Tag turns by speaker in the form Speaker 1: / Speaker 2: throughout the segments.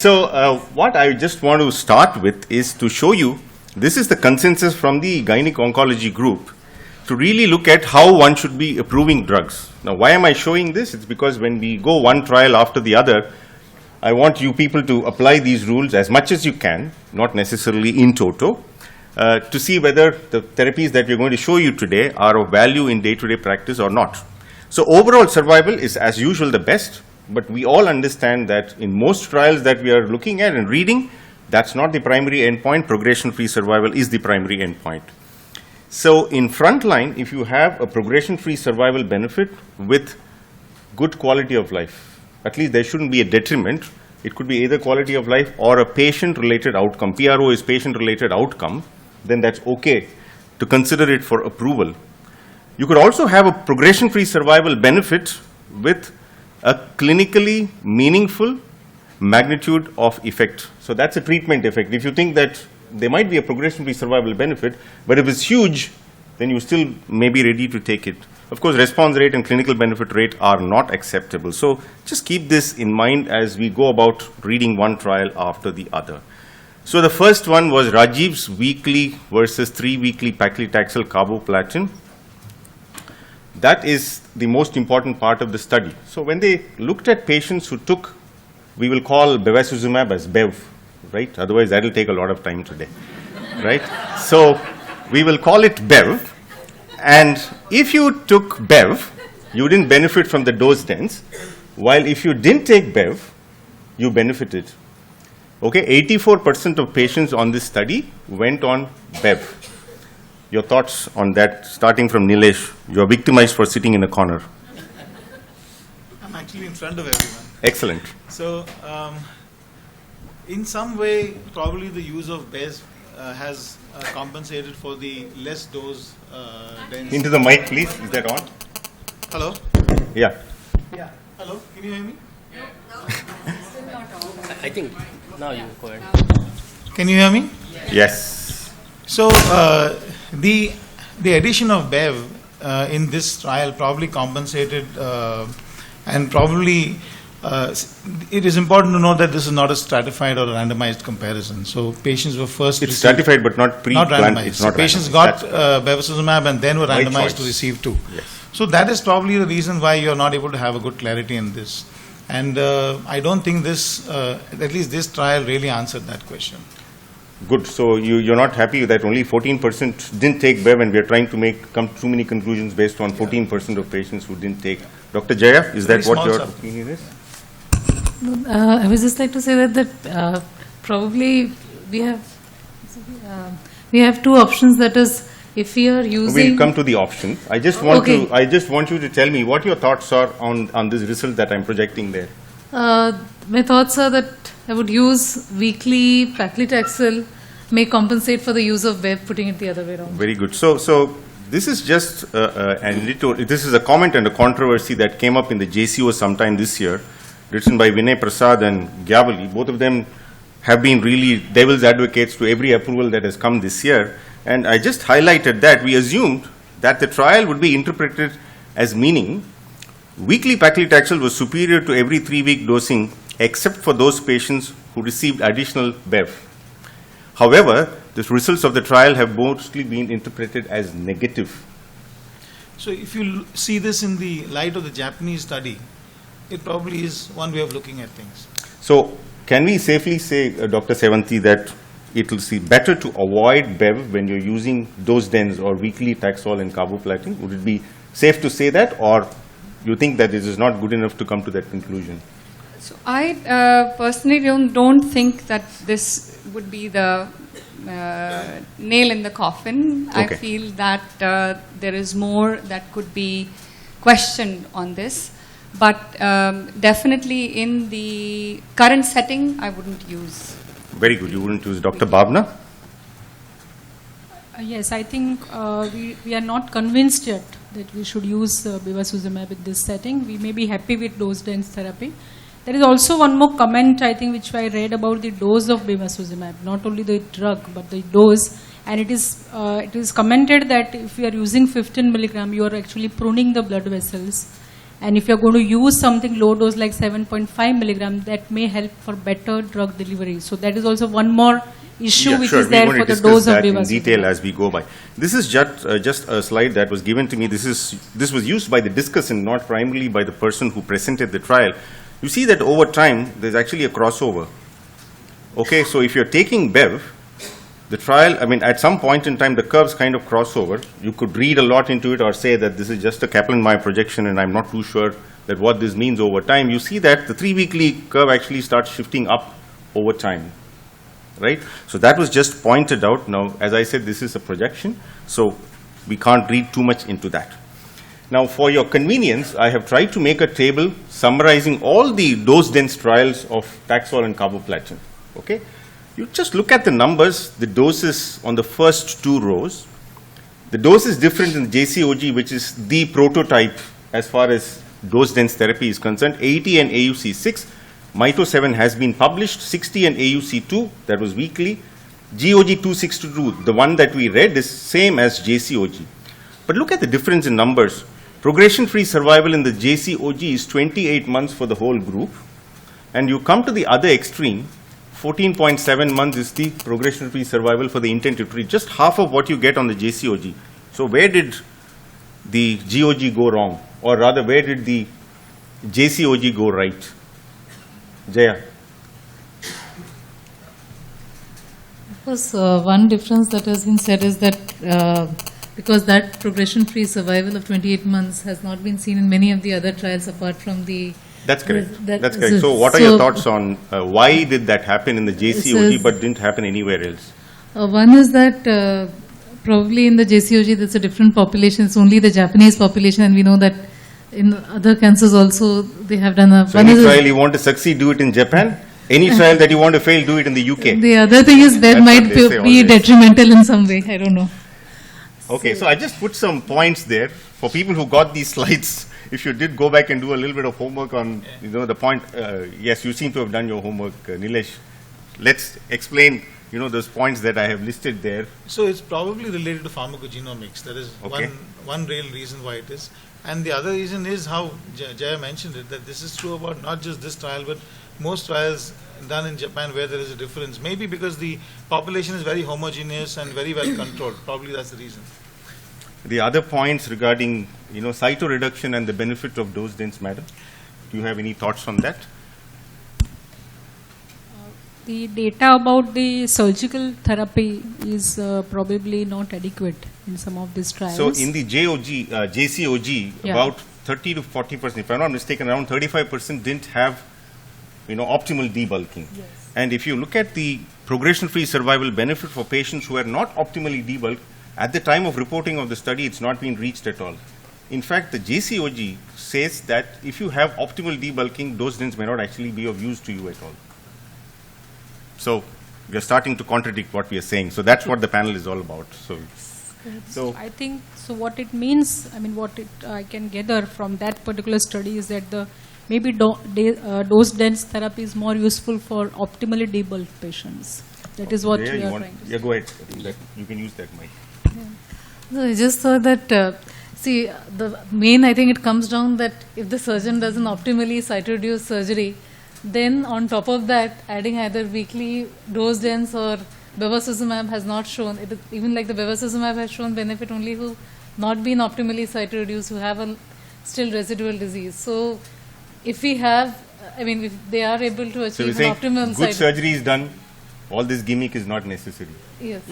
Speaker 1: So what I just want to start with is to show you, this is the consensus from the gynec oncology group to really look at how one should be approving drugs. Now why am I showing this? It's because when we go one trial after the other, I want you people to apply these rules as much as you can, not necessarily in toto, to see whether the therapies that we're going to show you today are of value in day-to-day practice or not. So overall survival is as usual the best. But we all understand that in most trials that we are looking at and reading, that's not the primary endpoint. Progression-free survival is the primary endpoint. So in frontline, if you have a progression-free survival benefit with good quality of life, at least there shouldn't be a detriment. It could be either quality of life or a patient-related outcome. PRO is patient-related outcome. Then that's okay to consider it for approval. You could also have a progression-free survival benefit with a clinically meaningful magnitude of effect. So that's a treatment effect. If you think that there might be a progression-free survival benefit, but if it's huge, then you still may be ready to take it. Of course, response rate and clinical benefit rate are not acceptable. So just keep this in mind as we go about reading one trial after the other. So the first one was Rajiv's weekly versus 3-weekly paclitaxel carboplatin. That is the most important part of the study. So when they looked at patients who took, we will call bevacizumab as BEV, right? Otherwise, that will take a lot of time today, right? So we will call it BEV. And if you took BEV, you didn't benefit from the dose dense, while if you didn't take BEV, you benefited. Okay, 84% of patients on this study went on BEV. Your thoughts on that, starting from Nilesh. You are victimized for sitting in a corner.
Speaker 2: I'm actually in front of everyone.
Speaker 1: Excellent.
Speaker 2: So, in some way, probably the use of BEV has compensated for the less dose density.
Speaker 1: Into the mic, please. Is that on?
Speaker 2: Hello?
Speaker 1: Yeah.
Speaker 2: Yeah. Hello? Can you hear me?
Speaker 3: Still not on. I think now you go ahead.
Speaker 2: Can you hear me?
Speaker 1: Yes.
Speaker 2: So, the addition of BEV in this trial probably compensated and probably it is important to note that this is not a stratified or a randomized comparison. So patients were first
Speaker 1: It's stratified but not pre-planned.
Speaker 2: not randomized.
Speaker 1: It's not
Speaker 2: so patients
Speaker 1: randomized.
Speaker 2: got bevacizumab and then were
Speaker 1: By
Speaker 2: randomized
Speaker 1: choice.
Speaker 2: to receive two.
Speaker 1: Yes.
Speaker 2: So that is probably the reason why you are not able to have a good clarity in this. And I don't think this, at least this trial really answered that question.
Speaker 1: Good. So you're not happy that only 14% didn't take BEV, and we are trying to come too many conclusions based on 14% of patients who didn't take. Dr. Jaya, is that
Speaker 2: Very
Speaker 1: what
Speaker 2: small
Speaker 1: your
Speaker 2: subgroup.
Speaker 1: opinion is?
Speaker 4: I would just like to say that probably we have two options. That is, if we are using.
Speaker 1: We'll come to the option. I just want
Speaker 4: Okay.
Speaker 1: I just want you to tell me what your thoughts are on this result that I'm projecting there.
Speaker 4: My thoughts are that I would use weekly paclitaxel may compensate for the use of BEV, putting it the other way around.
Speaker 1: Very good. So this is just this is a comment and a controversy that came up in the JCO sometime this year, written by Vinay Prasad and Gyavali. Both of them have been really devil's advocates to every approval that has come this year. And I just highlighted that we assumed that the trial would be interpreted as meaning weekly paclitaxel was superior to every 3-week dosing except for those patients who received additional BEV. However, the results of the trial have mostly been interpreted as negative.
Speaker 2: So if you see this in the light of the Japanese study, it probably is one way of looking at things.
Speaker 1: So can we safely say, Dr. Sevanti, that it will be better to avoid BEV when you're using dose dense or weekly Taxol and carboplatin? Would it be safe to say that, or you think that this is not good enough to come to that conclusion?
Speaker 5: So I personally don't think that this would be the nail in the coffin.
Speaker 1: Okay.
Speaker 5: I feel that there is more that could be questioned on this. But definitely in the current setting, I wouldn't use.
Speaker 1: Very good. You wouldn't use. Dr. Bhavna?
Speaker 6: Yes, I think we are not convinced yet that we should use bevacizumab in this setting. We may be happy with dose-dense therapy. There is also one more comment, I think, which I read about the dose of bevacizumab, not only the drug, but the dose. And it is commented that if you are using 15 milligram, you are actually pruning the blood vessels. And if you're going to use something low dose like 7.5 milligram, that may help for better drug delivery. So that is also one more issue which
Speaker 1: sure.
Speaker 6: is there for the dose of
Speaker 1: We're going to discuss that in
Speaker 6: bevacizumab.
Speaker 1: detail as we go by. This is just a slide that was given to me. This was used by the discussant, not primarily by the person who presented the trial. You see that over time, there's actually a crossover. Okay, so if you're taking Bev, the trial, I mean, at some point in time, the curves kind of cross over. You could read a lot into it or say that this is just a Kaplan-Meier projection and I'm not too sure that what this means over time. You see that the 3-weekly curve actually starts shifting up over time, right? So that was just pointed out. Now, as I said, this is a projection, so we can't read too much into that. Now, for your convenience, I have tried to make a table summarizing all the dose-dense trials of Taxol and carboplatin, okay? You just look at the numbers, the doses on the first 2 rows. The dose is different in JCOG, which is the prototype as far as dose-dense therapy is concerned, 80 and AUC 6. MITO 7 has been published, 60 and AUC 2, that was weekly. GOG 262, the one that we read, is same as JCOG. But look at the difference in numbers. Progression-free survival in the JCOG is 28 months for the whole group. And you come to the other extreme, 14.7 months is the progression-free survival for the intent to treat, just half of what you get on the JCOG. So where did the GOG go wrong? Or rather, where did the JCOG go right? Jaya?
Speaker 4: Of course, one difference that has been said is that because that progression-free survival of 28 months has not been seen in many of the other trials apart from the...
Speaker 1: That's correct.
Speaker 4: That-
Speaker 1: That's correct. So what are your thoughts on why did that happen in the
Speaker 4: This
Speaker 1: JCOG
Speaker 4: is-
Speaker 1: but didn't happen anywhere else?
Speaker 4: One is that probably in the JCOG that's a different population. It's only the Japanese population, and we know that in other cancers also they have done a...
Speaker 1: So any trial you want to succeed, do it in Japan. Any trial that you want to fail, do it in the UK.
Speaker 4: The other thing is that
Speaker 1: That's
Speaker 4: might
Speaker 1: what they say
Speaker 4: be
Speaker 1: always.
Speaker 4: detrimental in some way. I don't know.
Speaker 1: Okay, so I just put some points there for people who got these slides. If you did go back and do a little bit of homework on, the point, yes, you seem to have done your homework, Nilesh. Let's explain, those points that I have listed there.
Speaker 2: So it's probably related to pharmacogenomics. That is
Speaker 1: Okay.
Speaker 2: one real reason why it is. And the other reason is how Jaya mentioned it, that this is true about not just this trial, but most trials done in Japan where there is a difference. Maybe because the population is very homogeneous and very well controlled. Probably that's the reason.
Speaker 1: The other points regarding, cytoreduction and the benefit of dose dense, madam. Do you have any thoughts on that?
Speaker 6: The data about the surgical therapy is probably not adequate in some of these trials.
Speaker 1: So in the JCOG,
Speaker 6: Yeah.
Speaker 1: about 30 to 40%, if I'm not mistaken, around 35% didn't have, optimal debulking.
Speaker 6: Yes.
Speaker 1: And if you look at the progression-free survival benefit for patients who are not optimally debulked, at the time of reporting of the study, it's not been reached at all. In fact, the JCOG says that if you have optimal debulking, dose dense may not actually be of use to you at all. So we are starting to contradict what we are saying. So that's what the panel is all about. So
Speaker 6: I think, so what it means, I mean, I can gather from that particular study is that the maybe dose-dense therapy is more useful for optimally debulked patients. That is what
Speaker 1: Jaya,
Speaker 6: we
Speaker 1: you
Speaker 6: are
Speaker 1: want-
Speaker 6: trying to say.
Speaker 1: Yeah, go ahead. I think that you can use that mic.
Speaker 4: No, I just thought that, the main, I think it comes down that if the surgeon doesn't optimally cytoreduce surgery, then on top of that, adding either weekly dose dense or bevacizumab has not shown, even like the bevacizumab has shown benefit only who not been optimally cytoreduced, who have a still residual disease. So if we have, if they are able to
Speaker 1: So you're
Speaker 4: achieve an
Speaker 1: saying
Speaker 4: optimal
Speaker 1: good surgery is done, all this gimmick is not necessary.
Speaker 4: Yes.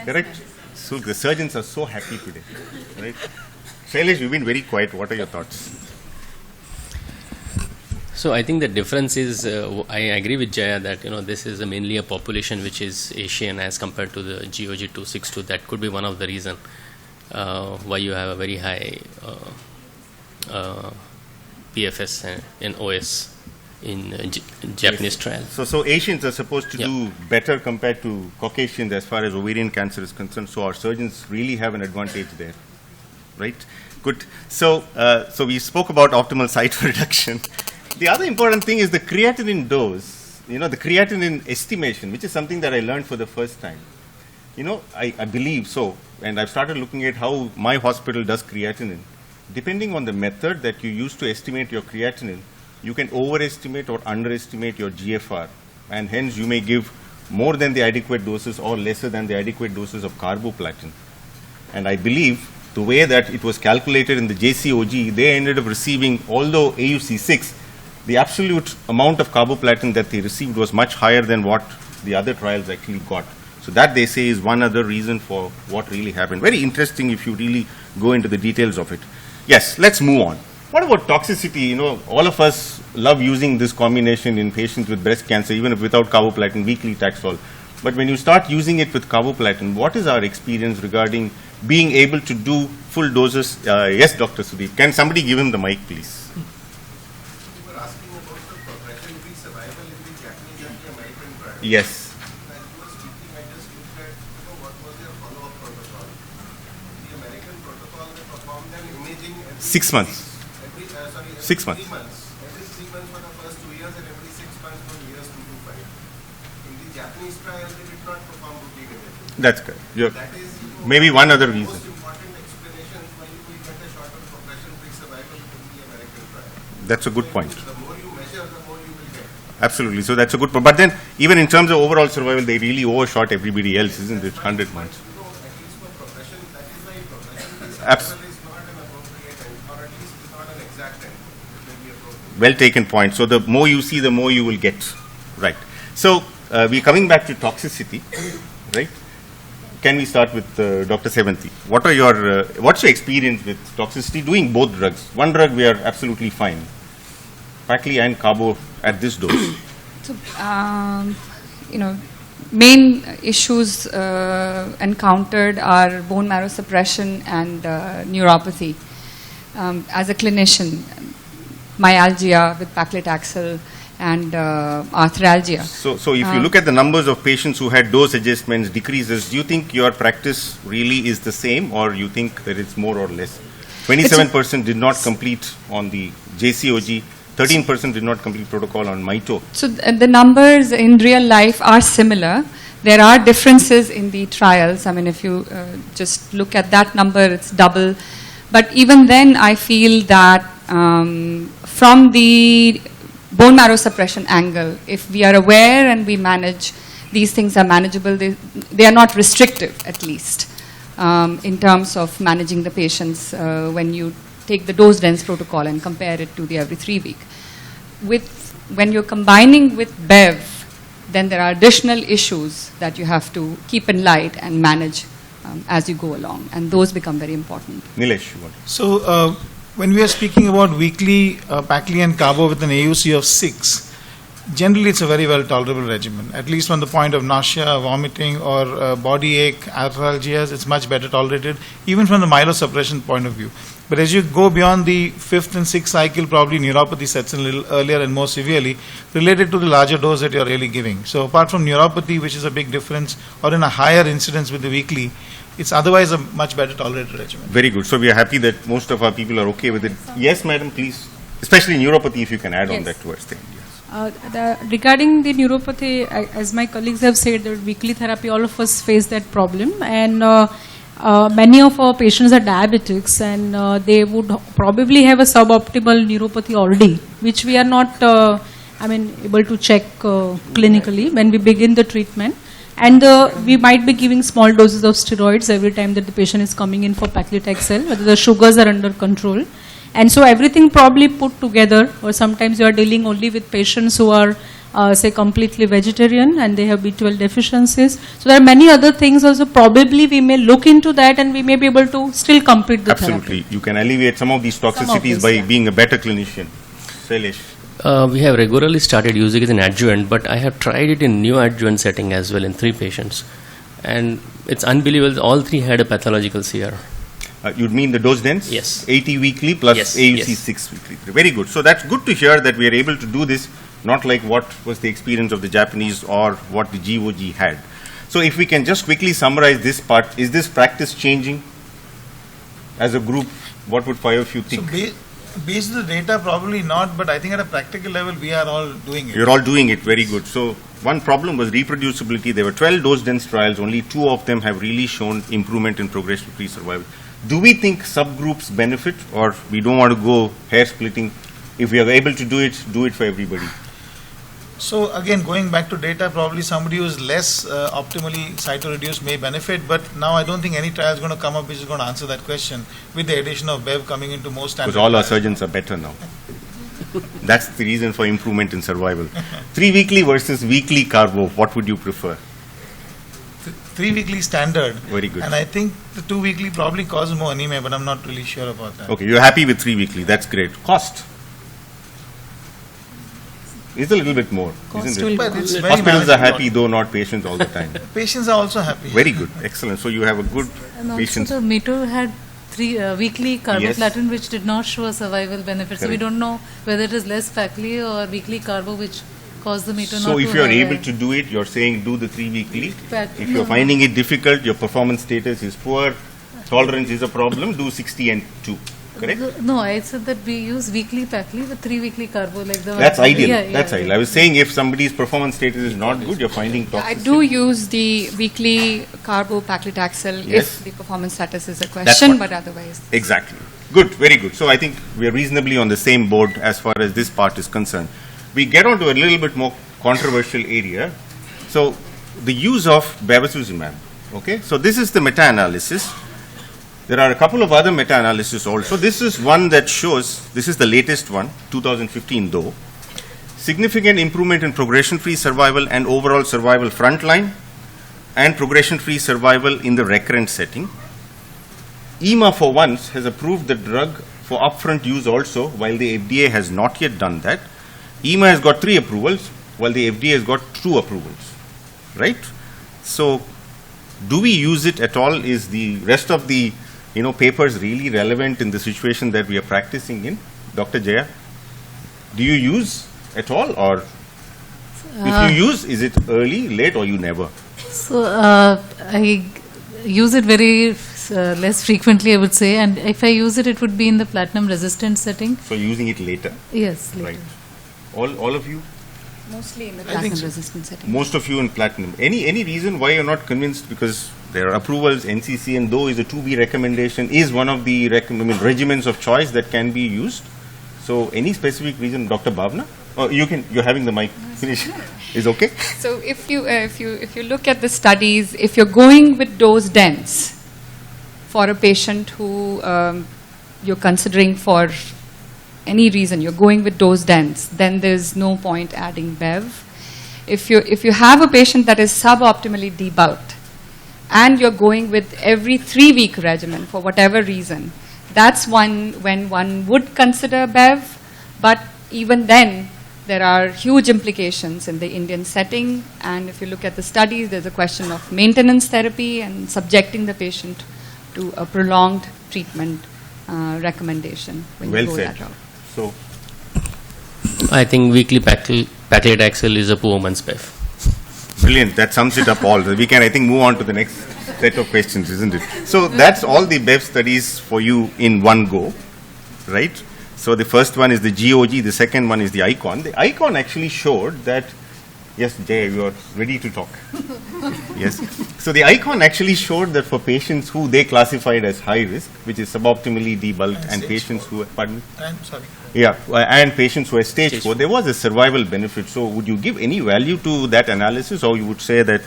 Speaker 1: Correct? So the surgeons are so happy today, right? Shailesh, you've been very quiet. What are your thoughts?
Speaker 3: So I think the difference is, I agree with Jaya that this is mainly a population which is Asian as compared to the GOG 262. That could be one of the reason why you have a very high PFS and OS in Japanese trial.
Speaker 1: So Asians are supposed to
Speaker 3: Yeah.
Speaker 1: do better compared to Caucasians as far as ovarian cancer is concerned. So our surgeons really have an advantage there, right? Good. So we spoke about optimal cytoreduction. The other important thing is the creatinine dose, the creatinine estimation, which is something that I learned for the first time. I believe so, and I've started looking at how my hospital does creatinine. depending on the method that you use to estimate your creatinine, you can overestimate or underestimate your GFR, and hence you may give more than the adequate doses or lesser than the adequate doses of carboplatin. And I believe the way that it was calculated in the JCOG, they ended up receiving, although AUC 6, the absolute amount of carboplatin that they received was much higher than what the other trials actually got. So that, they say, is one other reason for what really happened. Very interesting if you really go into the details of it. Yes, let's move on. What about toxicity? You know, all of us love using this combination in patients with breast cancer, even if without carboplatin, weekly Taxol. But when you start using it with carboplatin, what is our experience regarding being able to do full doses? Yes, Dr. Sudeep. Can somebody give him the mic, please?
Speaker 7: You were asking about the progression-free survival in the Japanese anti-American trial.
Speaker 1: Yes.
Speaker 7: When you were speaking, I just looked at, what was their follow-up protocol. The American protocol, they performed an imaging every
Speaker 1: 6 months.
Speaker 7: Every,
Speaker 1: 6 months.
Speaker 7: 3 months. Every 3 months for the first 2 years and every 6 months from years 2 to 5. In the Japanese trial, they did not perform routine imaging.
Speaker 1: That's correct.
Speaker 7: That is
Speaker 1: Maybe one other
Speaker 7: the
Speaker 1: reason.
Speaker 7: most important explanation why you will get a shorter progression-free survival in the American trial.
Speaker 1: That's a good point.
Speaker 7: The more you measure, the more you will get.
Speaker 1: Absolutely. So that's a good point. But then, even in terms of overall survival, they really overshot everybody else, isn't it? 100 months.
Speaker 7: No, at least for progression, that is why progression-free
Speaker 1: Abs-
Speaker 7: survival is not an appropriate end, or at least is not an exact end. It may be appropriate.
Speaker 1: Well taken point. So the more you see, the more you will get. Right. So we're coming back to toxicity, right? Can we start with Dr. Sevanthi? What are your, what's your experience with toxicity doing both drugs? One drug we are absolutely fine. Pacli and carbo at this dose.
Speaker 5: So, main issues encountered are bone marrow suppression and neuropathy. As a clinician, myalgia with paclitaxel and arthralgia.
Speaker 1: So if you look at the numbers of patients who had dose adjustments, decreases, do you think your practice really is the same, or you think that it's more or less? 27% did not complete on the JCOG, 13% did not complete protocol on MITO.
Speaker 5: So the numbers in real life are similar. There are differences in the trials. I mean, if you just look at that number, it's double. But even then, I feel that from the bone marrow suppression angle, if we are aware and we manage, these things are manageable. They are not restrictive, at least, in terms of managing the patients when you take the dose dense protocol and compare it to the every 3 week. When you're combining with BEV, then there are additional issues that you have to keep in light and manage as you go along, and those become very important.
Speaker 1: Nilesh, you want?
Speaker 2: So, when we are speaking about weekly Pacli and carbo with an AUC of 6, generally it's a very well tolerable regimen. At least from the point of nausea, vomiting, or body ache, arthralgias, it's much better tolerated, even from the myelosuppression point of view. But as you go beyond the 5th and 6th cycle, probably neuropathy sets in a little earlier and more severely, related to the larger dose that you're really giving. So apart from neuropathy, which is a big difference, or in a higher incidence with the weekly, it's otherwise a much better tolerated regimen.
Speaker 1: Very good. So we are happy that most of our people are okay with it. Yes, madam, please. Especially neuropathy, if you can add on
Speaker 6: Yes.
Speaker 1: that towards the end. Yes.
Speaker 6: Regarding the neuropathy, as my colleagues have said, that weekly therapy, all of us face that problem, and many of our patients are diabetics, and they would probably have a suboptimal neuropathy already, which we are not, able to check clinically when we begin the treatment. And we might be giving small doses of steroids every time that the patient is coming in for paclitaxel, whether the sugars are under control. And so everything probably put together, or sometimes you are dealing only with patients who are, say, completely vegetarian and they have B12 deficiencies. So there are many other things also. Probably we may look into that and we may be able to still complete the
Speaker 1: Absolutely.
Speaker 6: therapy.
Speaker 1: You can alleviate some of these toxicities
Speaker 6: these,
Speaker 1: by
Speaker 6: yeah.
Speaker 1: being a better clinician. Sailesh.
Speaker 3: We have regularly started using it in adjuvant, but I have tried it in neoadjuvant setting as well in 3 patients. And it's unbelievable, all 3 had a pathological CR.
Speaker 1: You'd mean the dose dense?
Speaker 3: Yes.
Speaker 1: 80 weekly plus
Speaker 3: Yes,
Speaker 1: AUC
Speaker 3: yes.
Speaker 1: 6 weekly. Very good. So that's good to hear that we are able to do this, not like what was the experience of the Japanese or what the GOG had. So if we can just quickly summarize this part, is this practice changing as a group? What would 5 of you
Speaker 2: So
Speaker 1: think?
Speaker 2: based on the data, probably not, but I think at a practical level, we are all doing it.
Speaker 1: You're all doing it very good. So one problem was reproducibility. There were 12 dose dense trials. Only 2 of them have really shown improvement in progression-free survival. Do we think subgroups benefit, or we don't want to go hair splitting? If we are able to do it for everybody.
Speaker 2: So again, going back to data, probably somebody who is less optimally cytoreduced may benefit, but now I don't think any trial is going to come up which is going to answer that question with the addition of BEV coming into most standard.
Speaker 1: Because all our
Speaker 2: trials.
Speaker 1: surgeons are better now. That's the reason for improvement in survival. 3 weekly versus weekly carbo, what would you prefer?
Speaker 2: 3 weekly standard.
Speaker 1: Very good.
Speaker 2: And I think the 2 weekly probably causes more anemia, but I'm not really sure about that.
Speaker 1: Okay, you're happy with 3 weekly, that's great. Cost? It's a little bit more,
Speaker 6: Cost
Speaker 1: isn't
Speaker 6: will
Speaker 1: it?
Speaker 2: But it's very
Speaker 1: Hospitals are
Speaker 2: manageable.
Speaker 1: happy, though not patients all the time.
Speaker 2: Patients are also happy.
Speaker 1: Very good, excellent. So you have a good
Speaker 4: And also
Speaker 1: patient.
Speaker 4: the METO had 3 weekly carboplatin,
Speaker 1: Yes.
Speaker 4: which did not show a survival benefit. So we
Speaker 1: Correct.
Speaker 4: don't know whether it is less factly or weekly carbo which caused the METO not
Speaker 1: So
Speaker 4: to
Speaker 1: if you're
Speaker 4: have
Speaker 1: able
Speaker 4: a-
Speaker 1: to do it, you're saying do the 3 weekly. If
Speaker 4: No.
Speaker 1: you're finding it difficult, your performance status is poor, tolerance is a problem, do 60 and 2, correct?
Speaker 4: No, I said that we use weekly Paclitaxel with 3 weekly carbo like the
Speaker 1: That's ideal,
Speaker 4: Yeah,
Speaker 1: that's
Speaker 4: yeah,
Speaker 1: ideal. I was saying if somebody's performance status is not good, you're finding
Speaker 5: Yeah, I
Speaker 1: toxicity.
Speaker 5: do use the weekly carbo-paclitaxel
Speaker 1: Yes.
Speaker 5: if the performance status is a
Speaker 1: what-
Speaker 5: question, but otherwise.
Speaker 1: Exactly. Good, very good. So I think we are reasonably on the same board as far as this part is concerned. We get on to a little bit more controversial area. So the use of bevacizumab, okay? So this is the meta-analysis. There are a couple of other meta-analysis also. This is one that shows, this is the latest one, 2015 though, significant improvement in progression-free survival and overall survival frontline and progression-free survival in the recurrent setting. EMA for once has approved the drug for upfront use also, while the FDA has not yet done that. EMA has got 3 approvals, while the FDA has got 2 approvals, right? So, do we use it at all? Is the rest of the, papers really relevant in the situation that we are practicing in? Dr. Jaya, do you use at all, or if you use, is it early, late, or you never?
Speaker 4: So I use it very less frequently, I would say, and if I use it, it would be in the platinum resistant setting.
Speaker 1: So, using it later,
Speaker 4: Yes, later.
Speaker 1: right? All of you?
Speaker 5: Mostly in the
Speaker 2: I think so.
Speaker 5: platinum-resistant setting.
Speaker 1: Most of you in platinum. Any reason why you're not convinced? Because there are approvals, NCCN, though is a 2B recommendation, is one of the regimens of choice that can be used. So any specific reason, Dr. Bhavna? Oh, you're having the mic. Finish. Is okay?
Speaker 5: So if you look at the studies, if you're going with dose dense for a patient who you're considering for any reason, you're going with dose dense, then there's no point adding BEV. If you have a patient that is suboptimally debulked and you're going with every 3-week regimen for whatever reason, that's when one would consider BEV, but even then there are huge implications in the Indian setting, and if you look at the studies, there's a question of maintenance therapy and subjecting the patient to a prolonged treatment recommendation when you
Speaker 1: Well
Speaker 5: go
Speaker 1: said.
Speaker 5: that route.
Speaker 1: So,
Speaker 3: I think weekly paclitaxel is a poor man's PEF.
Speaker 1: brilliant. That sums it up all. We can, I think, move on to the next set of questions, isn't it? So that's all the BEV studies for you in one go, right? So the first one is the GOG, the second one is the ICON. The ICON actually showed that, yes, Jay, you are ready to talk. Yes. So the ICON actually showed that for patients who they classified as high risk, which is suboptimally debulked, and
Speaker 2: stage
Speaker 1: patients who, pardon me?
Speaker 2: I'm sorry.
Speaker 1: Yeah, and patients who are stage
Speaker 3: Stage
Speaker 1: 4, there was a survival benefit. So would you give any value to that analysis, or you would say that,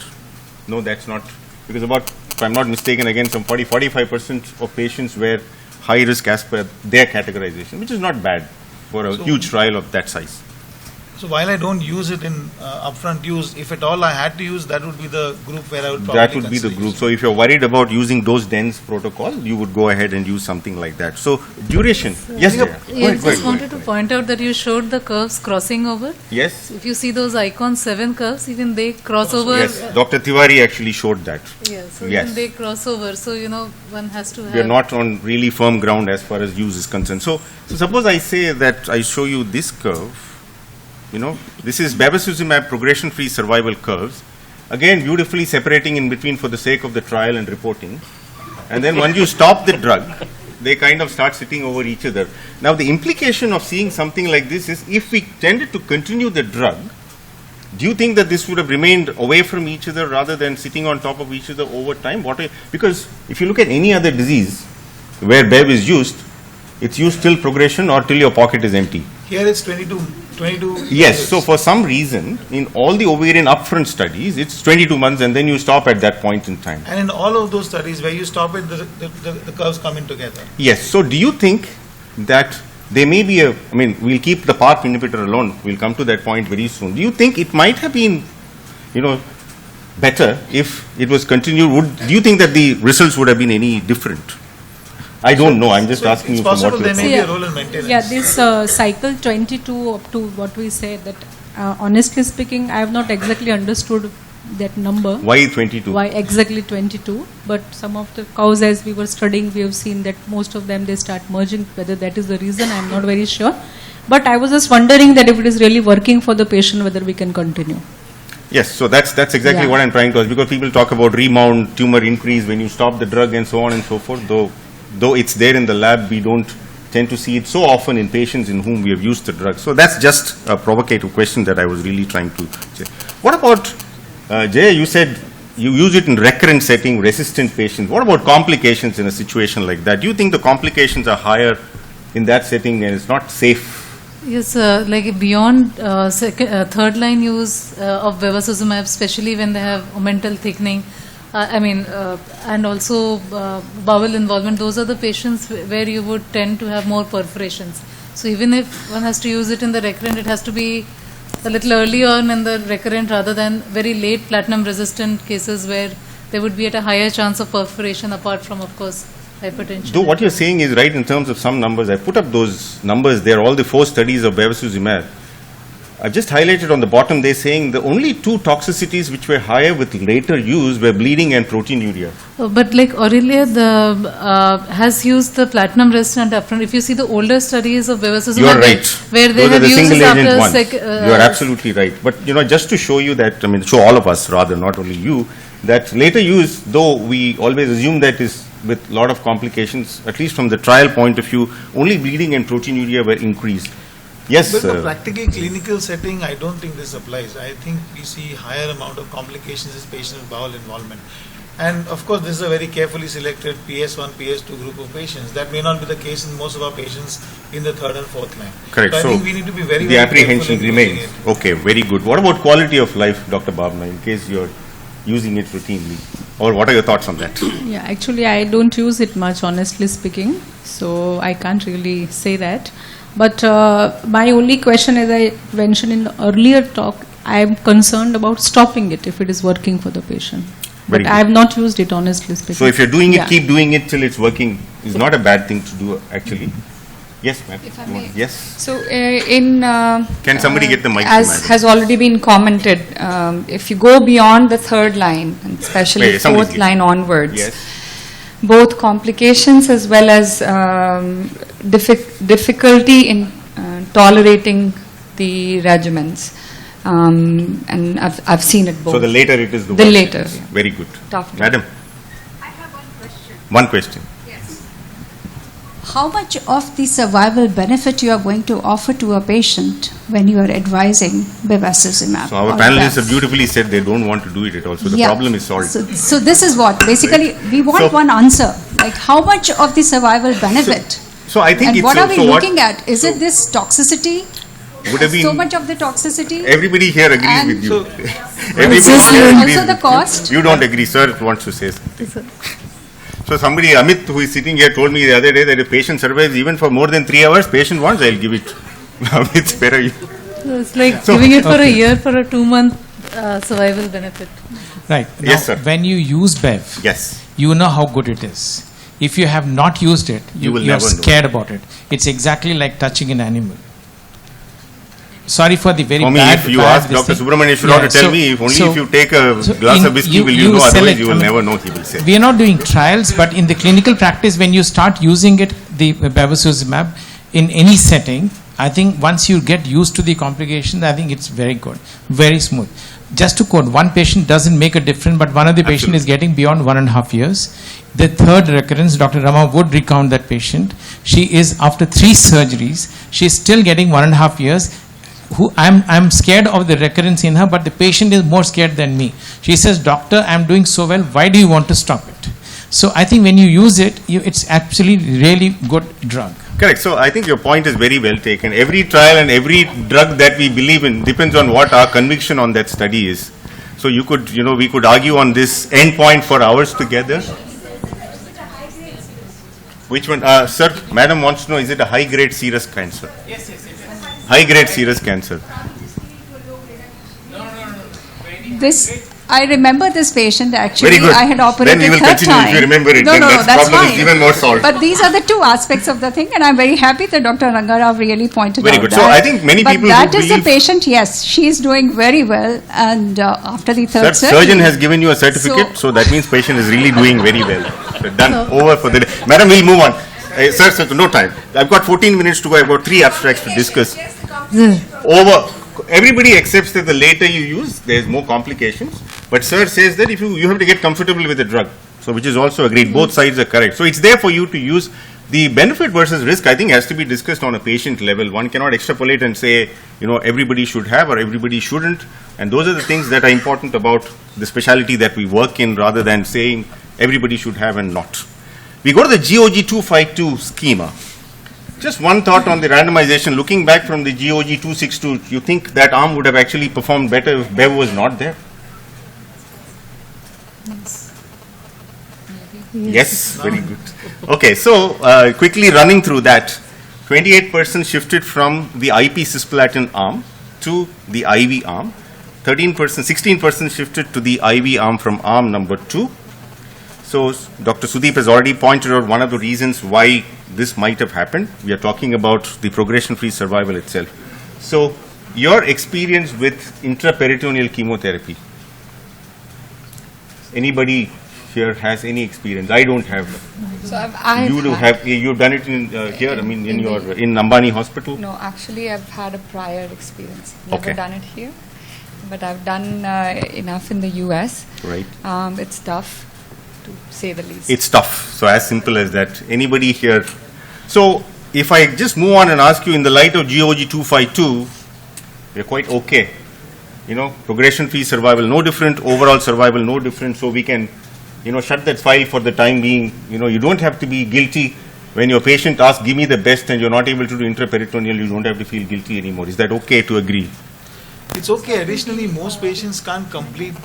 Speaker 1: no, that's not, because about, if I'm not mistaken, again, some 45% of patients were high risk as per their categorization, which is not bad for a
Speaker 2: So-
Speaker 1: huge trial of that size.
Speaker 2: So while I don't use it in upfront use, if at all I had to use, that would be the group where I would probably
Speaker 1: That would be the
Speaker 2: consider
Speaker 1: group.
Speaker 2: using.
Speaker 1: So if you're worried about using dose dense protocol, you would go ahead and use something like that. So duration, yes, Jaya. Go
Speaker 4: Yeah, I
Speaker 1: ahead, go
Speaker 4: just
Speaker 1: ahead,
Speaker 4: wanted
Speaker 1: go
Speaker 4: to
Speaker 1: ahead.
Speaker 4: point out that you showed the curves crossing over.
Speaker 1: Yes,
Speaker 4: If you see those icons, 7 curves, even they cross over.
Speaker 1: yes. Dr. Tiwari actually showed that.
Speaker 4: Yeah, so
Speaker 1: Yes.
Speaker 4: even they cross over. So, one has to have.
Speaker 1: We are not on really firm ground as far as use is concerned. So suppose I say that I show you this curve, this is bevacizumab progression-free survival curves, again beautifully separating in between for the sake of the trial and reporting. And then once you stop the drug, they kind of start sitting over each other. Now the implication of seeing something like this is, if we tended to continue the drug, do you think that this would have remained away from each other rather than sitting on top of each other over time? Because if you look at any other disease, where Bev is used, it's used till progression or till your pocket is empty.
Speaker 2: Here it's 22.
Speaker 1: Yes, so for some reason, in all the ovarian upfront studies, it's 22 months and then you stop at that point in time.
Speaker 2: And in all of those studies where you stop it, the curves come in together.
Speaker 1: Yes, so do you think that there may be we'll keep the PARP inhibitor alone, we'll come to that point very soon. Do you think it might have been, better if it was continued? Do you think that the results would have been any different? I don't know, I'm just
Speaker 2: So
Speaker 1: asking
Speaker 2: it's
Speaker 1: you from
Speaker 2: possible
Speaker 1: what
Speaker 2: there
Speaker 1: you're
Speaker 2: may
Speaker 1: saying.
Speaker 2: be a role in maintenance.
Speaker 6: Yeah, this cycle 22 up to what we say that honestly speaking, I have not exactly understood that number.
Speaker 1: Why 22?
Speaker 6: Why exactly 22? But some of the cows, as we were studying, we have seen that most of them they start merging. Whether that is the reason, I am not very sure. But I was just wondering that if it is really working for the patient, whether we can continue.
Speaker 1: Yes, so that's exactly
Speaker 6: Yeah.
Speaker 1: what I'm trying to ask, because people talk about remount, tumor increase when you stop the drug and so on and so forth, though it's there in the lab, we don't tend to see it so often in patients in whom we have used the drug. So that's just a provocative question that I was really trying to say. What about, Jaya, you said you use it in recurrent setting, resistant patients. What about complications in a situation like that? Do you think the complications are higher in that setting and it's not safe?
Speaker 4: Yes, like beyond third line use of bevacizumab, especially when they have omental thickening, and also bowel involvement, those are the patients where you would tend to have more perforations. So even if one has to use it in the recurrent, it has to be a little earlier on in the recurrent rather than very late platinum resistant cases where there would be at a higher chance of perforation, apart from, of course, hypertension.
Speaker 1: Though what you're saying is right in terms of some numbers. I put up those numbers there, all the 4 studies of bevacizumab. I've just highlighted on the bottom, they're saying the only 2 toxicities which were higher with later use were bleeding and proteinuria.
Speaker 4: But like Aurelia has used the platinum resistant upfront. If you see the older studies of bevacizumab,
Speaker 1: You are right.
Speaker 4: where they
Speaker 1: Those are
Speaker 4: have
Speaker 1: the
Speaker 4: used
Speaker 1: single
Speaker 4: this
Speaker 1: agent
Speaker 4: after
Speaker 1: ones. You are absolutely right. But just to show you that, show all of us rather, not only you, that later use, though we always assume that is with a lot of complications, at least from the trial point of view, only bleeding and proteinuria were increased. Yes,
Speaker 2: But in the practical clinical setting, I don't think this applies. I think we see higher amount of complications in patients with bowel involvement. And of course, this is a very carefully selected PS1, PS2 group of patients. That may not be the case in most of our patients in the 3rd and 4th line.
Speaker 1: correct.
Speaker 2: So I
Speaker 1: So
Speaker 2: think we need to be very,
Speaker 1: the
Speaker 2: very
Speaker 1: apprehension
Speaker 2: careful in using
Speaker 1: remains.
Speaker 2: it.
Speaker 1: Okay, very good. What about quality of life, Dr. Bhavna, in case you're using it routinely? Or what are your thoughts on that?
Speaker 6: Yeah, actually, I don't use it much, honestly speaking. So I can't really say that. But my only question, as I mentioned in the earlier talk, I am concerned about stopping it if it is working for the patient.
Speaker 1: Very
Speaker 6: But
Speaker 1: good.
Speaker 6: I have not used it, honestly speaking.
Speaker 1: So if you're doing it,
Speaker 6: Yeah.
Speaker 1: keep doing it till it's working. Is not a bad thing to do, actually. Yes, ma'am.
Speaker 5: If I
Speaker 1: Go on.
Speaker 5: may.
Speaker 1: Yes.
Speaker 5: So
Speaker 1: Can somebody get the mic to
Speaker 5: as
Speaker 1: madam?
Speaker 5: has already been commented, if you go beyond the 3rd line, and especially
Speaker 1: Wait, somebody's
Speaker 5: 4th line onwards,
Speaker 1: Yes.
Speaker 5: both complications as well as difficulty in tolerating the regimens. And I've seen it both.
Speaker 1: So the later it is, the
Speaker 5: The
Speaker 1: worse it
Speaker 5: later,
Speaker 1: is.
Speaker 5: yeah.
Speaker 1: Very good.
Speaker 5: Tough.
Speaker 1: Madam,
Speaker 8: I have one question.
Speaker 1: one question.
Speaker 8: How much of the survival benefit you are going to offer to a patient when you are advising bevacizumab?
Speaker 1: So our
Speaker 8: or
Speaker 1: panelists
Speaker 8: Bev?
Speaker 1: have beautifully said they don't want to do it at all. So the
Speaker 8: Yeah.
Speaker 1: problem is solved.
Speaker 8: So this is what, basically, we want
Speaker 1: So-
Speaker 8: one answer, like how much of the survival benefit?
Speaker 1: So I think
Speaker 8: And
Speaker 1: it's
Speaker 8: what are we
Speaker 1: so
Speaker 8: looking at? Is it this toxicity?
Speaker 1: would have
Speaker 8: So
Speaker 1: been,
Speaker 8: much of the toxicity?
Speaker 1: everybody here agrees
Speaker 8: And-
Speaker 1: with you.
Speaker 2: So-
Speaker 1: Everybody
Speaker 8: this
Speaker 1: here
Speaker 8: also
Speaker 1: agrees
Speaker 8: the
Speaker 1: with you.
Speaker 8: cost?
Speaker 1: You don't agree, sir wants to say something. So somebody, Amit, who is sitting here, told me the other day that if patient survives even for more than 3 hours, patient wants, I'll give it. Amit, where are you?
Speaker 4: So it's like giving it for a year for a 2-month survival benefit.
Speaker 9: Right.
Speaker 1: Yes,
Speaker 9: Now,
Speaker 1: sir.
Speaker 9: when you use BEV,
Speaker 1: Yes.
Speaker 9: you know how good it is. If you have not used it,
Speaker 1: You will
Speaker 9: you're
Speaker 1: never know.
Speaker 9: scared about it. It's exactly like touching an animal. Sorry for the very
Speaker 1: For me,
Speaker 9: bad.
Speaker 1: if you
Speaker 9: bad
Speaker 1: ask
Speaker 9: this
Speaker 1: Dr.
Speaker 9: thing.
Speaker 1: Subramanian should
Speaker 9: Yeah,
Speaker 1: have to tell
Speaker 9: so-
Speaker 1: me, if only
Speaker 9: so-
Speaker 1: if you take a
Speaker 9: so
Speaker 1: glass
Speaker 9: in-
Speaker 1: of whiskey, will you know,
Speaker 9: select-
Speaker 1: otherwise you will
Speaker 9: I mean,
Speaker 1: never know, he will say.
Speaker 9: We are not doing trials, but in the clinical practice, when you start using it, the bevacizumab, in any setting, I think once you get used to the complications, I think it's very good, very smooth. Just to quote, one patient doesn't make a difference, but one of the patient is getting beyond 1.5 years. The 3rd recurrence, Dr. Rama would recount that patient. She is, after 3 surgeries, she is still getting 1.5 years. I'm scared of the recurrence in her, but the patient is more scared than me. She says, doctor, I'm doing so well, why do you want to stop it? So I think when you use it, it's actually really good drug.
Speaker 1: Correct. So I think your point is very well taken. Every trial and every drug that we believe in depends on what our conviction on that study is. So you could, we could argue on this end point for hours together. Which one? Sir, madam wants to know, is it a high-grade serous cancer?
Speaker 9: Yes.
Speaker 1: High-grade serous cancer.
Speaker 8: This, I remember this patient actually.
Speaker 1: Very good.
Speaker 8: I had operated
Speaker 1: Then we will
Speaker 8: third
Speaker 1: continue
Speaker 8: time.
Speaker 1: if you remember it.
Speaker 8: No,
Speaker 1: Then
Speaker 8: no,
Speaker 1: that
Speaker 8: that's
Speaker 1: problem is
Speaker 8: fine.
Speaker 1: even more solved.
Speaker 8: But these are the two aspects of the thing, and I'm very happy that Dr. Rangarao really pointed
Speaker 1: Very
Speaker 8: out
Speaker 1: good.
Speaker 8: that.
Speaker 1: So I think many
Speaker 8: but
Speaker 1: people
Speaker 8: that
Speaker 1: who
Speaker 8: is the
Speaker 1: believe-
Speaker 8: patient, yes, she is doing very well, and after the
Speaker 1: Sir,
Speaker 8: third surgery.
Speaker 1: surgeon has given you a certificate, so that means patient is really doing very well. So done. Over for the day. Madam, we'll move on. Sir, no time. I've got 14 minutes to go. I've got 3 abstracts to discuss. Over. Everybody accepts that the later you use, there's more complications. But sir says that if you have to get comfortable with the drug. So which is also agreed. Both sides are correct. So it's there for you to use. The benefit versus risk, I think, has to be discussed on a patient level. One cannot extrapolate and say, everybody should have or everybody shouldn't. And those are the things that are important about the specialty that we work in, rather than saying everybody should have and not. We go to the GOG 252 schema. Just one thought on the randomization. Looking back from the GOG 262, you think that arm would have actually performed better if Bev was not there? Yes, very good. Okay, so quickly running through that, 28% shifted from the IP cisplatin arm to the IV arm, 16% shifted to the IV arm from arm number 2. So Dr. Sudeep has already pointed out one of the reasons why this might have happened. We are talking about the progression-free survival itself. So your experience with intraperitoneal chemotherapy, anybody here has any experience? I don't have.
Speaker 5: So I've
Speaker 1: You do have. You've done it in here. I mean, in Ambani Hospital.
Speaker 5: No, actually, I've had a prior experience. Never
Speaker 1: Okay.
Speaker 5: done it here, but I've done enough in the US.
Speaker 1: Right.
Speaker 5: It's tough, to say the least.
Speaker 1: It's tough. So as simple as that. Anybody here? So if I just move on and ask you, in the light of GOG 252, we're quite okay. Progression-free survival no different, overall survival no different. So we can, shut that file for the time being. You don't have to be guilty when your patient asks, give me the best, and you're not able to do intraperitoneal. You don't have to feel guilty anymore. Is that okay to agree?
Speaker 2: It's okay. Additionally, most patients can't complete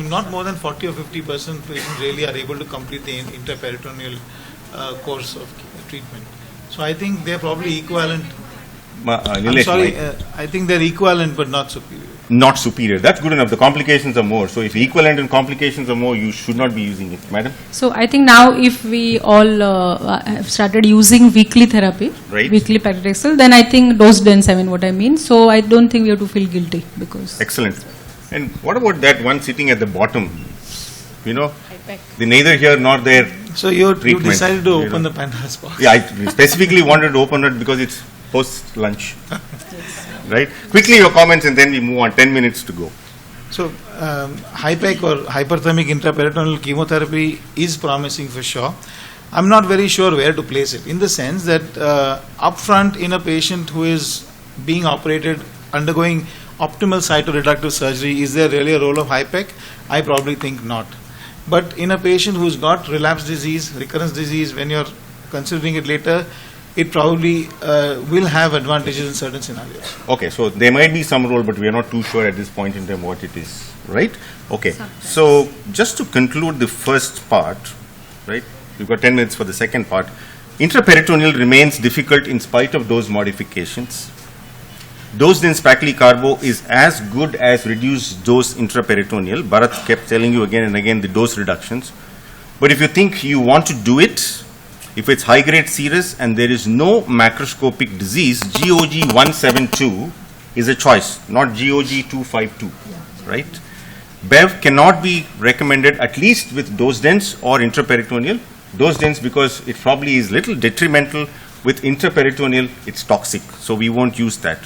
Speaker 2: not more than 40 or 50% patients really are able to complete the intraperitoneal course of treatment. So I think they're probably equivalent. I'm
Speaker 1: Nilesh,
Speaker 2: sorry, I think they're equivalent but not superior.
Speaker 1: Not superior. That's good enough. The complications are more. So if equivalent and complications are more, you should not be using it. Madam?
Speaker 6: So I think now if we all have started using weekly therapy,
Speaker 1: Right.
Speaker 6: weekly paclitaxel, then I think dose dense, what I mean. So I don't think we have to feel guilty because.
Speaker 1: Excellent. And what about that one sitting at the bottom? The neither here nor there.
Speaker 2: So you
Speaker 1: Treatment,
Speaker 2: decided to
Speaker 1: you
Speaker 2: open
Speaker 1: know.
Speaker 2: the Pandora's box.
Speaker 1: Yeah, I specifically wanted to open it because it's post-lunch. Right? Quickly your comments and then we move on. 10 minutes to go.
Speaker 2: So HIPEC or hyperthermic intraperitoneal chemotherapy is promising for sure. I'm not very sure where to place it, in the sense that upfront in a patient who is being operated, undergoing optimal cytoreductive surgery, is there really a role of HIPEC? I probably think not. But in a patient who's got relapse disease, recurrence disease, when you're considering it later, it probably will have advantages in certain scenarios.
Speaker 1: Okay, so there might be some role, but we are not too sure at this point in time what it is. Right? Okay. So just to conclude the first part, right? We've got 10 minutes for the second part. Intraperitoneal remains difficult in spite of dose modifications. Dose-dense paclitaxel is as good as reduced dose intraperitoneal. Bharat kept telling you again and again the dose reductions. But if you think you want to do it, if it's high-grade serous and there is no macroscopic disease, GOG 172 is a choice, not GOG 252, right? BEV cannot be recommended, at least with dose-dense or intraperitoneal. Dose-dense because it probably is little detrimental. With intraperitoneal, it's toxic, so we won't use that.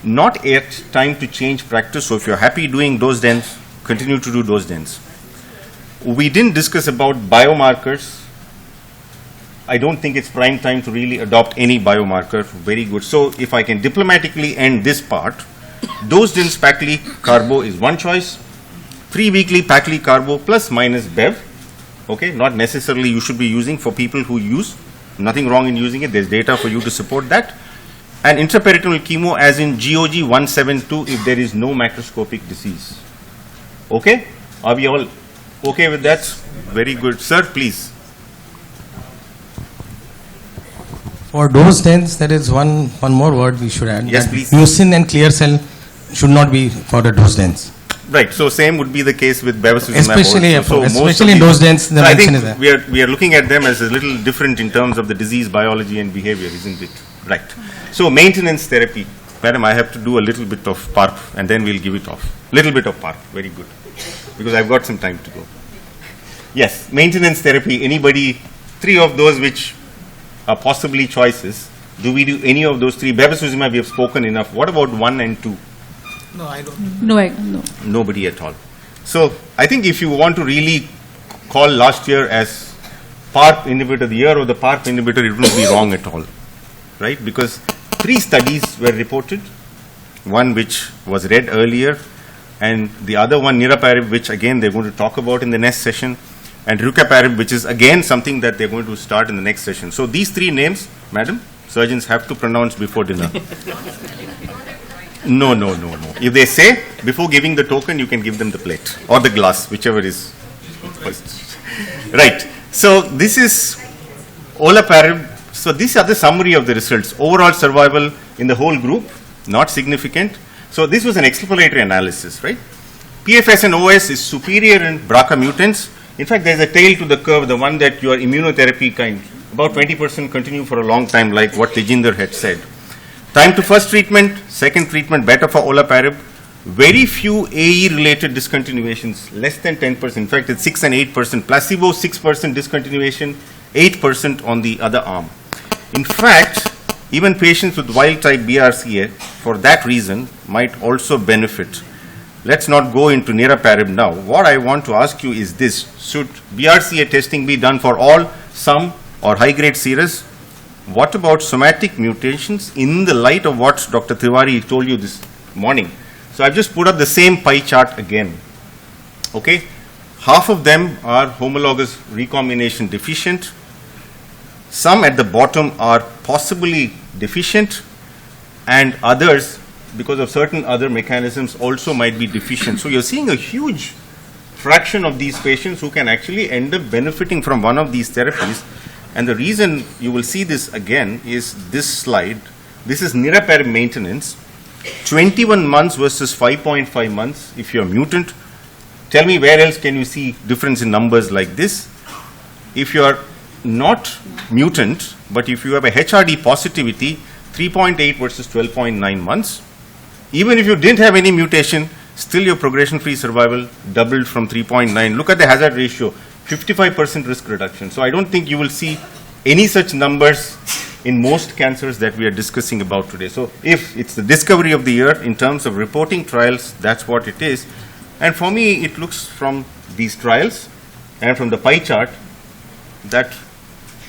Speaker 1: Not yet time to change practice, so if you're happy doing dose-dense, continue to do dose-dense. We didn't discuss about biomarkers. I don't think it's prime time to really adopt any biomarker. Very good. So if I can diplomatically end this part, dose-dense paclitaxel is one choice. 3 weekly paclitaxel plus minus BEV. Okay, not necessarily you should be using for people who use, nothing wrong in using it, there's data for you to support that. And intraperitoneal chemo as in GOG 172 if there is no macroscopic disease. Okay, are we all okay with that? Very good. Sir, please.
Speaker 10: For dose dense, there is one more word we should add.
Speaker 1: Yes,
Speaker 10: that
Speaker 1: please.
Speaker 10: Mucin and clear cell should not be for the dose dense.
Speaker 1: Right, so same would be the case with bevacizumab
Speaker 10: Especially,
Speaker 1: also. So most
Speaker 10: especially
Speaker 1: of
Speaker 10: in
Speaker 1: these-
Speaker 10: dose dense, the
Speaker 1: So I
Speaker 10: mention
Speaker 1: think
Speaker 10: is there.
Speaker 1: we are looking at them as a little different in terms of the disease biology and behavior, isn't it? Right. So maintenance therapy. Madam, I have to do a little bit of PARP and then we'll give it off. Little bit of PARP, very good. Because I've got some time to go. Yes, maintenance therapy, anybody, three of those which are possibly choices. Do we do any of those three? Bevacizumab we have spoken enough. What about 1 and 2?
Speaker 2: No, I don't.
Speaker 6: No.
Speaker 1: Nobody at all. So I think if you want to really call last year as PARP inhibitor the year of the PARP inhibitor, it wouldn't be wrong at all, right? Because 3 studies were reported, one which was read earlier, and the other one, niraparib, which again they're going to talk about in the next session, and rucaparib, which is again something that they're going to start in the next session. So these 3 names, madam, surgeons have to pronounce before dinner. No. If they say, before giving the token, you can give them the plate or the glass, whichever is first. Right. So this is olaparib. So these are the summary of the results. Overall survival in the whole group, not significant. So this was an exploratory analysis, right? PFS and OS is superior in BRCA mutants. In fact, there's a tail to the curve, the one that your immunotherapy kind, about 20% continue for a long time, like what Tejinder had said. Time to first treatment, second treatment, better for olaparib. Very few AE-related discontinuations, less than 10%. In fact, it's 6 and 8%. Placebo, 6% discontinuation, 8% on the other arm. In fact, even patients with wild-type BRCA, for that reason, might also benefit. Let's not go into niraparib now. What I want to ask you is this. Should BRCA testing be done for all, some, or high-grade serous? What about somatic mutations in the light of what Dr. Tiwari told you this morning? So I've just put up the same pie chart again. Okay? Half of them are homologous recombination deficient. Some at the bottom are possibly deficient, and others, because of certain other mechanisms, also might be deficient. So you're seeing a huge fraction of these patients who can actually end up benefiting from one of these therapies. And the reason you will see this again is this slide. This is niraparib maintenance, 21 months versus 5.5 months if you're mutant. Tell me where else can you see difference in numbers like this? If you're not mutant, but if you have a HRD positivity, 3.8 versus 12.9 months. Even if you didn't have any mutation, still your progression-free survival doubled from 3.9. Look at the hazard ratio, 55% risk reduction. So I don't think you will see any such numbers in most cancers that we are discussing about today. So if it's the discovery of the year in terms of reporting trials, that's what it is. And for me, it looks from these trials and from the pie chart that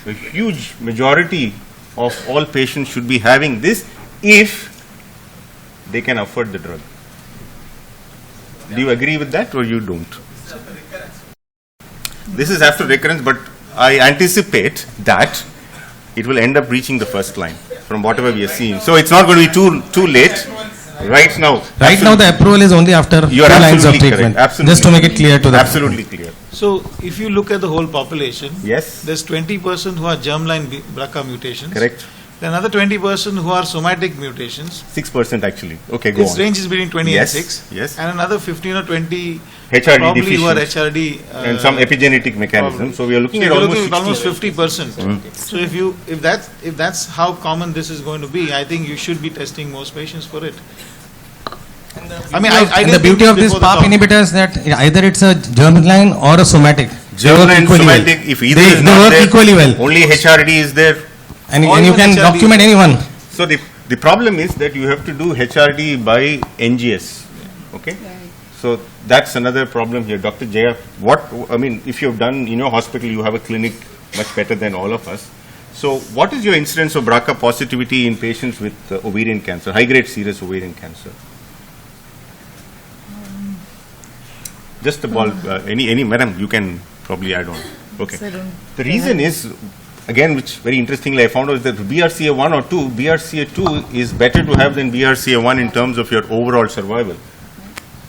Speaker 1: a huge majority of all patients should be having this if they can afford the drug. Do you agree with that or you don't? This is after recurrence, but I anticipate that it will end up reaching the first line from whatever we are seeing. So it's not going to be too late right now.
Speaker 10: Right now, the approval is only after 2
Speaker 1: You are
Speaker 10: lines of
Speaker 1: absolutely
Speaker 10: treatment.
Speaker 1: correct. Absolutely.
Speaker 10: Just to make it clear to the
Speaker 1: Absolutely clear.
Speaker 2: So if you look at the whole population,
Speaker 1: Yes,
Speaker 2: there's 20% who are germline BRCA mutations.
Speaker 1: correct.
Speaker 2: Then another 20% who are somatic mutations.
Speaker 1: 6% actually. Okay, go
Speaker 2: Its
Speaker 1: on.
Speaker 2: range is between 20
Speaker 1: Yes,
Speaker 2: and 6.
Speaker 1: yes.
Speaker 2: And another 15 or 20
Speaker 1: HRD
Speaker 2: probably who are
Speaker 1: deficient
Speaker 2: HRD.
Speaker 1: and some epigenetic mechanism.
Speaker 2: probably.
Speaker 1: So we are looking
Speaker 2: So
Speaker 1: at
Speaker 2: you're
Speaker 1: almost
Speaker 2: looking at
Speaker 1: 60.
Speaker 2: 50%. So if that's how common this is going to be, I think you should be testing most patients for it. I mean, I
Speaker 10: and
Speaker 2: didn't
Speaker 10: the
Speaker 2: think
Speaker 10: beauty of this
Speaker 2: before the
Speaker 10: PARP
Speaker 2: talk.
Speaker 10: inhibitor is that either it's a germline or a somatic. They work
Speaker 1: Germline,
Speaker 10: equally well.
Speaker 1: somatic, if either
Speaker 10: They
Speaker 1: is not
Speaker 10: work
Speaker 1: there,
Speaker 10: equally well.
Speaker 1: only HRD is there.
Speaker 10: And
Speaker 2: Or
Speaker 10: you
Speaker 2: even
Speaker 10: can
Speaker 2: HRD.
Speaker 10: document anyone.
Speaker 1: So the problem is that you have to do HRD by NGS, okay? So that's another problem here. Dr. Jaya, if you've done in your hospital, you have a clinic much better than all of us. So what is your incidence of BRCA positivity in patients with ovarian cancer, high-grade serous ovarian cancer? Just the ball, any, madam, you can probably add on. Okay.
Speaker 4: So I don't.
Speaker 1: The reason is, again, which very interestingly I found out, is that BRCA1 or 2, BRCA2 is better to have than BRCA1 in terms of your overall survival.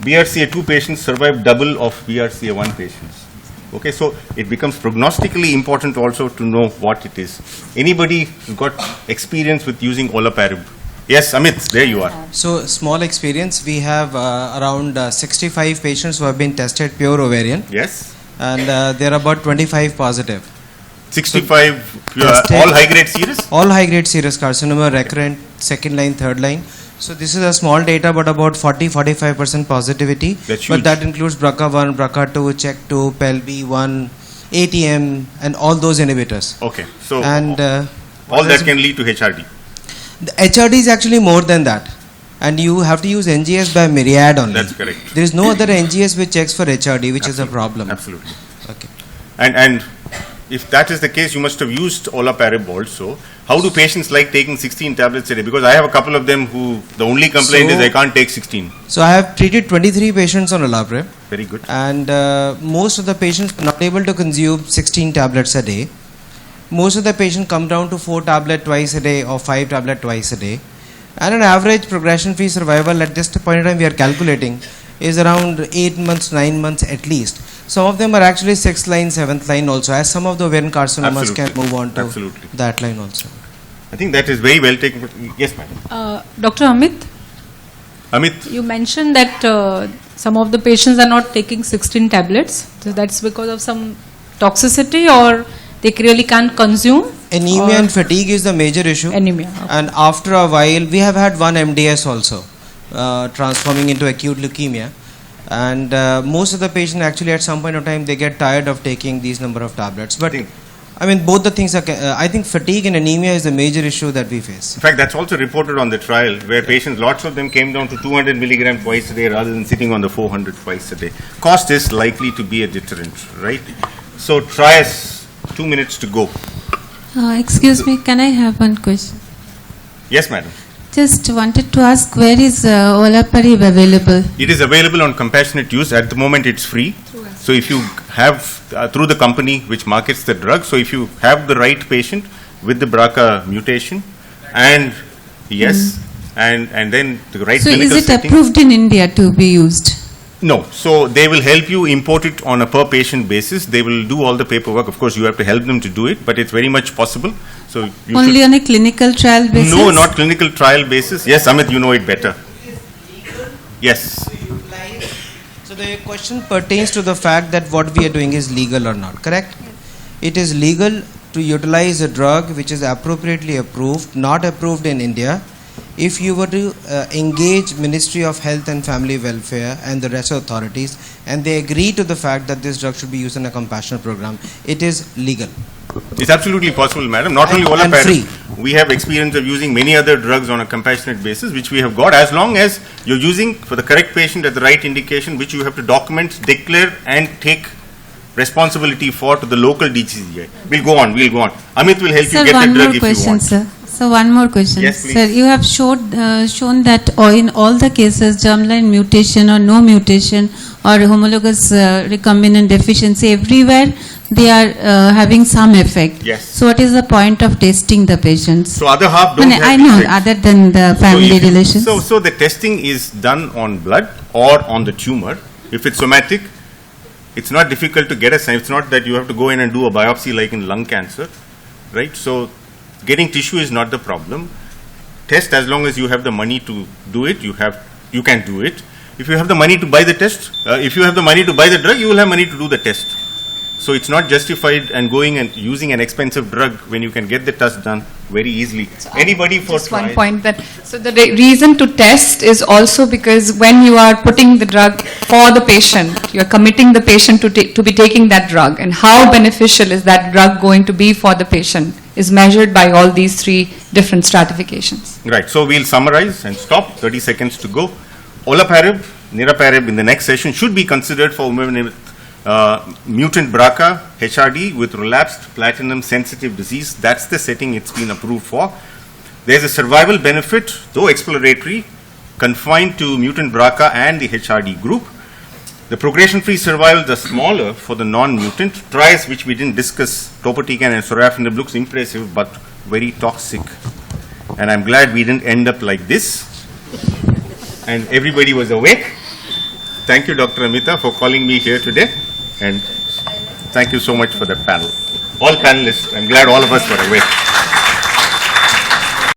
Speaker 1: BRCA2 patients survive double of BRCA1 patients. Okay, so it becomes prognostically important also to know what it is. Anybody who's got experience with using olaparib? Yes, Amit, there you are.
Speaker 11: So, small experience, we have around 65 patients who have been tested pure ovarian,
Speaker 1: Yes?
Speaker 11: and there are about 25 positive.
Speaker 1: 65,
Speaker 11: Tested.
Speaker 1: all high-grade serous?
Speaker 11: All high-grade serous carcinoma, recurrent, second line, third line. So, this is a small data, but about 40-45% positivity.
Speaker 1: That's
Speaker 11: but
Speaker 1: huge.
Speaker 11: that includes BRCA1, BRCA2, CHEK2, PELB1, ATM, and all those inhibitors.
Speaker 1: Okay, so
Speaker 11: And
Speaker 1: all that can lead to HRD.
Speaker 11: the HRD is actually more than that. And you have to use NGS by myriad only.
Speaker 1: That's correct.
Speaker 11: There is no other NGS which checks for HRD, which is a problem.
Speaker 1: Absolutely.
Speaker 11: Okay.
Speaker 1: And if that is the case, you must have used olaparib also. How do patients like taking 16 tablets a day? Because I have a couple of them who, the only complaint is I can't take 16.
Speaker 11: So I have treated 23 patients on olaparib,
Speaker 1: Very good.
Speaker 11: and most of the patients not able to consume 16 tablets a day. Most of the patients come down to 4 tablets twice a day or 5 tablets twice a day. And an average progression-free survival at this point in time we are calculating is around 8 months, 9 months at least. Some of them are actually 6th line, 7th line also, as some of the ovarian carcinomas can
Speaker 1: Absolutely.
Speaker 11: move on to
Speaker 1: Absolutely.
Speaker 11: that line also.
Speaker 1: I think that is very well taken. Yes, madam.
Speaker 6: Dr. Amit,
Speaker 1: Amit,
Speaker 6: you mentioned that some of the patients are not taking 16 tablets. So that's because of some toxicity, or they really can't consume?
Speaker 11: Anemia
Speaker 6: Or
Speaker 11: and fatigue is the major issue.
Speaker 6: anemia. Okay.
Speaker 11: And after a while, we have had one MDS also, transforming into acute leukemia. And most of the patients actually at some point of time, they get tired of taking these number of tablets. But I mean, both the things are, I think fatigue and anemia is the major issue that we face.
Speaker 1: in fact, that's also reported on the trial where patients, lots of them came down to 200 milligram twice a day rather than sitting on the 400 twice a day. Cost is likely to be a deterrent, right? So try us 2 minutes to go.
Speaker 12: Excuse me, can I have one question?
Speaker 1: Yes, madam.
Speaker 12: Just wanted to ask, where is olaparib available?
Speaker 1: It is available on compassionate use. At the moment, it's free. So if you have, through the company which markets the drug, so if you have the right patient with the BRCA mutation, and yes, and then the right
Speaker 12: So
Speaker 1: clinical
Speaker 12: is it
Speaker 1: setting.
Speaker 12: approved in India to be used?
Speaker 1: No. So they will help you import it on a per patient basis. They will do all the paperwork. Of course, you have to help them to do it, but it's very much possible. So you
Speaker 12: Only
Speaker 1: should,
Speaker 12: on a clinical trial basis?
Speaker 1: no, not clinical trial basis. Yes, Amit, you know it better. Yes.
Speaker 11: So the question pertains to the fact that what we are doing is legal or not, correct? It is legal to utilize a drug which is appropriately approved, not approved in India. If you were to engage Ministry of Health and Family Welfare and the rest of authorities, and they agree to the fact that this drug should be used in a compassionate program, it is legal.
Speaker 1: It's absolutely possible, madam. Not only
Speaker 11: And
Speaker 1: olaparib,
Speaker 11: free.
Speaker 1: we have experience of using many other drugs on a compassionate basis, which we have got, as long as you're using for the correct patient at the right indication, which you have to document, declare, and take responsibility for to the local DCGI. We'll go on. Amit will help
Speaker 12: Sir,
Speaker 1: you get
Speaker 12: one
Speaker 1: the drug
Speaker 12: more
Speaker 1: if
Speaker 12: question,
Speaker 1: you want.
Speaker 12: sir. So one more question.
Speaker 1: Yes, please.
Speaker 12: Sir, you have shown that in all the cases, germline mutation or no mutation or homologous recombinant deficiency, everywhere they are having some effect.
Speaker 1: Yes.
Speaker 12: So what is the point of testing the patients?
Speaker 1: So other half don't
Speaker 12: No,
Speaker 1: have
Speaker 12: I know,
Speaker 1: effects.
Speaker 12: other than the family
Speaker 1: So if you-
Speaker 12: relations.
Speaker 1: So the testing is done on blood or on the tumor. If it's somatic, it's not difficult to get a sign. It's not that you have to go in and do a biopsy like in lung cancer, right? So getting tissue is not the problem. Test, as long as you have the money to do it, you can do it. If you have the money to buy the test, if you have the money to buy the drug, you will have money to do the test. So it's not justified and going and using an expensive drug when you can get the test done very easily. Anybody for
Speaker 5: Just one
Speaker 1: trial-
Speaker 5: point that, so the reason to test is also because when you are putting the drug for the patient, you are committing the patient to be taking that drug, and how beneficial is that drug going to be for the patient is measured by all these 3 different stratifications.
Speaker 1: Right, so we'll summarize and stop, 30 seconds to go. Olaparib, niraparib in the next session should be considered for women with mutant BRCA, HRD with relapsed platinum-sensitive disease. That's the setting it's been approved for. There's a survival benefit, though exploratory, confined to mutant BRCA and the HRD group. The progression-free survivals are smaller for the non-mutant. Trials which we didn't discuss, topotecan and sorafenib, looks impressive but very toxic. And I'm glad we didn't end up like this. And everybody was awake. Thank you, Dr. Amita, for calling me here today. And thank you so much for that panel. All panelists, I'm glad all of us were awake.